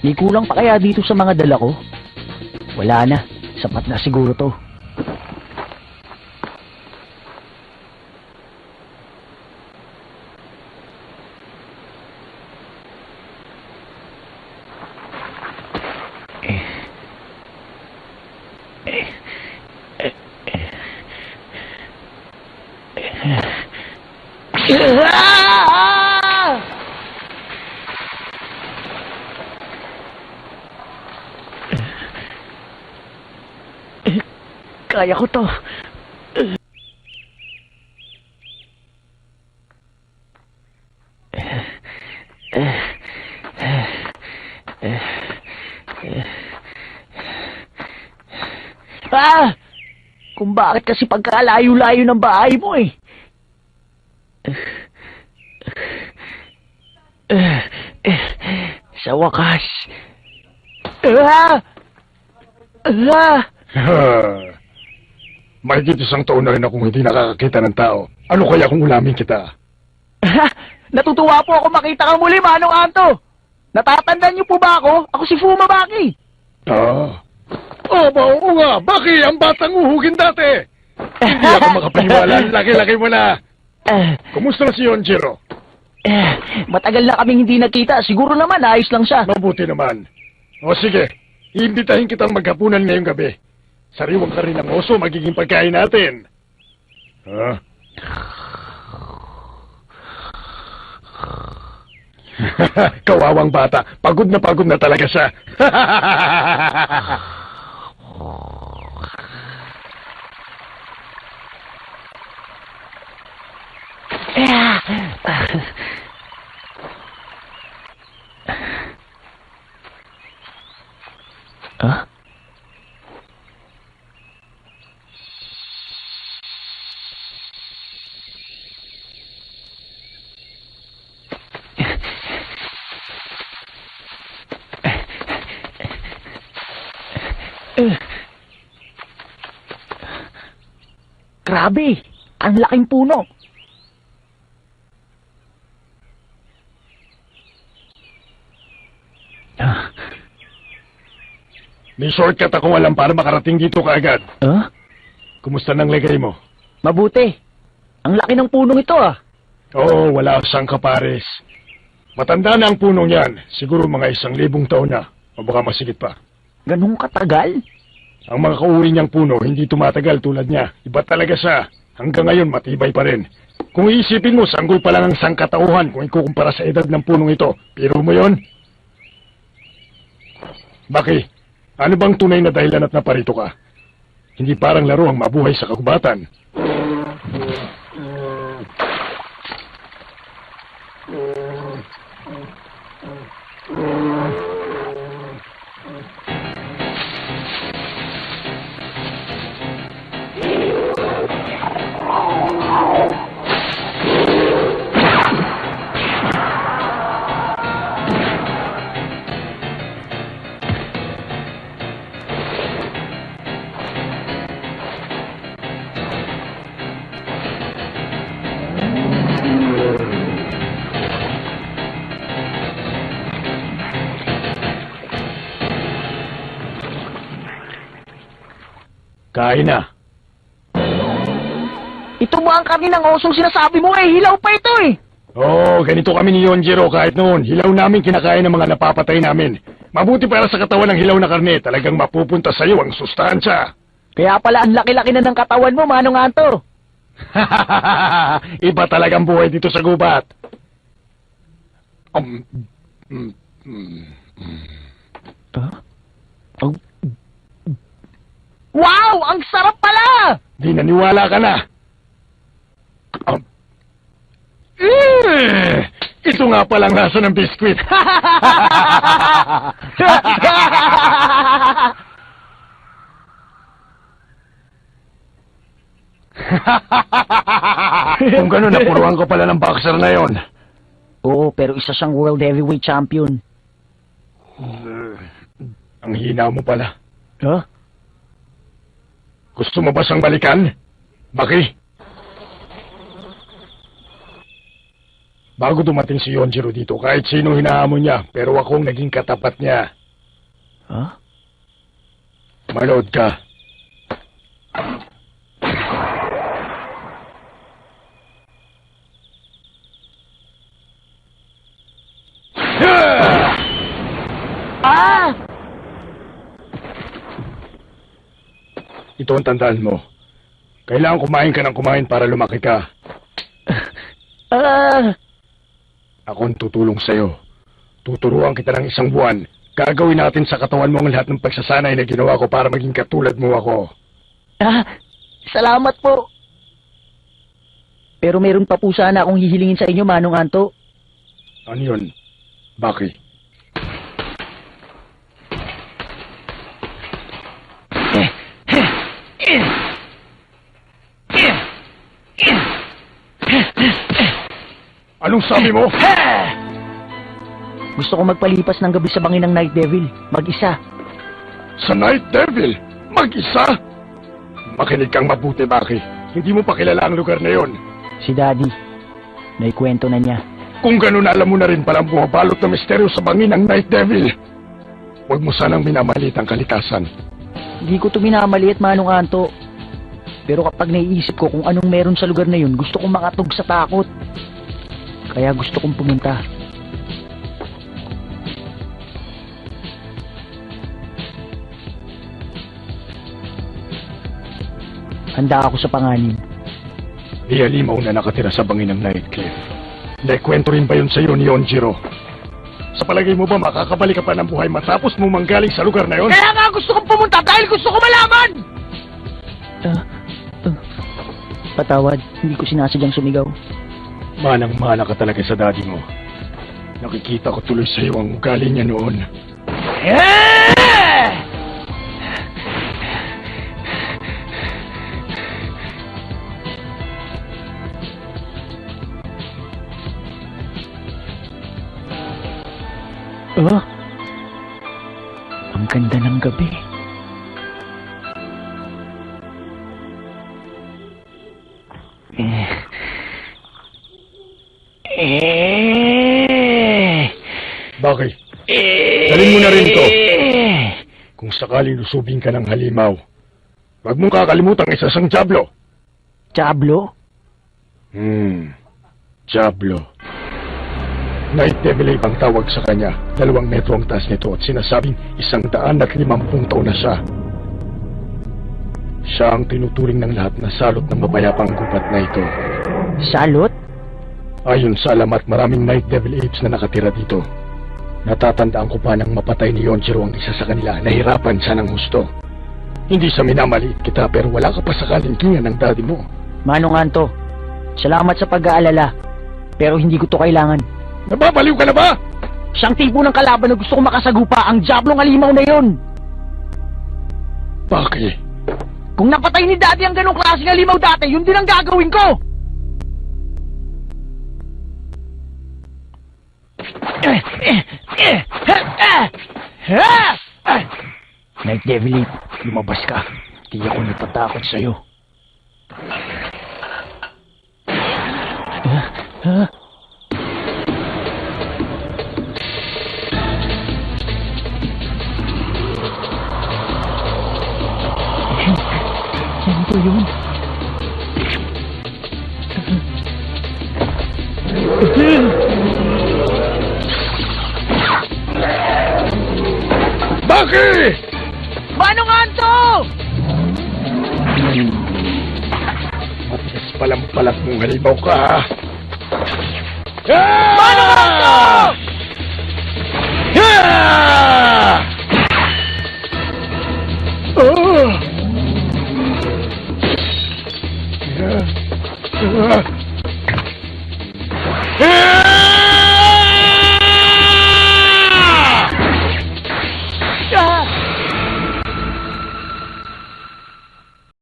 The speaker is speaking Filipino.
May kulang pa kaya dito sa mga dala ko? Wala na. Sapat na siguro to. Kaya ko to. Kung bakit kasi pagkalayo-layo ng bahay mo eh. Sa wakas. Mahigit isang taon na rin akong hindi nakakakita ng tao. Ano kaya kung ulamin kita? Natutuwa po ako makita kang muli, Manong Anto. Natatandaan niyo po ba ako? Ako si Fumabaki. Oo nga. Baki, ang batang uhugin dati. Hindi ako makapaniwala. Laki-laki mo na. Kumusta na si Yonjiro? Matagal na kaming hindi nagkita. Siguro naman, ayos lang siya. Mabuti naman. O sige, iimbitahin kitang maghapunan ngayong gabi. Sariwang ka rin ng oso, magiging pagkain natin. Kawawang bata. Pagod na talaga siya. Grabe, ang laking puno. May shortcut akong alam para makarating dito kaagad. Kumusta nang lagay mo? Mabuti. Ang laki ng punong ito Oo, wala siyang kapares. Matanda na ang punong yan. Siguro mga 1,000 taon na. O baka masigit pa. Ganun katagal? Ang mga kauri niyang puno, hindi tumatagal tulad niya. Iba talaga siya. Hanggang ngayon, matibay pa rin. Kung iisipin mo, sanggol pa lang ang sangkatauhan kung ikukumpara sa edad ng punong ito. Pero mo yon? Baki, ano bang tunay na dahilan at naparito ka? Hindi parang laro ang mabuhay sa kagubatan. Kain na. Ito mo ang karni ng osong sinasabi mo hilaw pa ito Oo, ganito kami ni Yonjiro kahit noon. Hilaw namin kinakain ng mga napapatay namin. Mabuti para sa katawan ng hilaw na karne. Talagang mapupunta sa iyo ang sustansya. Kaya pala ang laki-laki na ng katawan mo, Manong Anto. Iba talagang buhay dito sa gubat. Wow! Ang sarap pala! Di naniwala ka na. Ito nga palang lasa ng biskwit. Kung gano'n, napuruan ko pala ng boxer na yon. Oo, pero isa siyang World Heavyweight Champion. Ang hina mo pala. Huh? Gusto mo ba siyang balikan? Baki? Bago dumating si Yonjiro dito, kahit sino hinahamon niya, pero akong naging katapat niya. Ha? Manood ka. Ah! Ito ang tandaan mo. Kailangan kumain ka ng kumain para lumaki ka. Ah! Ako ang tutulong sa'yo. Tuturuan kita ng 1 buwan. Gagawin natin sa katawan mo ang lahat ng pagsasanay na ginawa ko para maging katulad mo ako. Ah! Salamat po. Pero meron pa po sana akong hihilingin sa inyo, Manong Anto. Ano yun? Baki? Anong sabi mo? Gusto ko magpalipas ng gabi sa bangin ng Night Devil. Mag-isa. Sa Night Devil? Mag-isa? Makinig kang mabuti, Baki. Hindi mo pa kilala ang lugar na yon. Si Daddy. Naikwento na niya. Kung ganun, alam mo na rin palang bumabalot na misteryo sa bangin ng Night Devil. Huwag mo sanang minamalit ang kalikasan. Hindi ko ito minamaliit, Manong Anto. Pero kapag naiisip ko kung anong meron sa lugar na yun, gusto kong makatog sa takot. Kaya gusto kong pumunta. Handa ako sa panganib. Di alimaw na nakatira sa bangin ng Nightcliff. Naikwento rin ba yun sa'yo ni Yonjiro? Sa palagay mo ba makakabalik ka pa ng buhay matapos mo manggaling sa lugar na yon? Kaya nga gusto kong pumunta dahil gusto ko malaman! Patawad, hindi ko sinasadyang sumigaw. Manang-mana ka talaga sa daddy mo. Nakikita ko tuloy sa iyo ang ugali niya noon. Ang ganda ng gabi. Bakit? Dalhin mo na rin to. Kung sakali lusubin ka ng halimaw, wag mong kakalimutan isa sang Diablo. Diablo? Diablo. Night Devil ay ibang tawag sa kanya. 2 metro ang taas nito at sinasabing 150 taon na siya. Siya ang tinuturing ng lahat na salot ng mapayapang gubat na ito. Salot? Ayon sa alamat, maraming Night Devil apes na nakatira dito. Natatandaan ko pa nang mapatay ni Yonjiro ang isa sa kanila. Nahirapan siya ng husto. Hindi sa minamaliit kita pero wala ka pa sa kalingkingan ng daddy mo. Manong Anto, salamat sa pag-aalala. Pero hindi ko to kailangan. Nababaliw ka na ba? Siyang tipo ng kalaban na gusto ko makasagupa ang Diablong halimaw na yun. Bakit? Kung napatay ni Daddy ang ganong klaseng halimaw dati, yun din ang gagawin ko! Night Devil, lumabas ka. Di ako natatakot sa'yo. Ano ba yun? Bakit? Manong Anto! Matigas palang palat mong halimaw ka, ha? Manong Anto! Ah!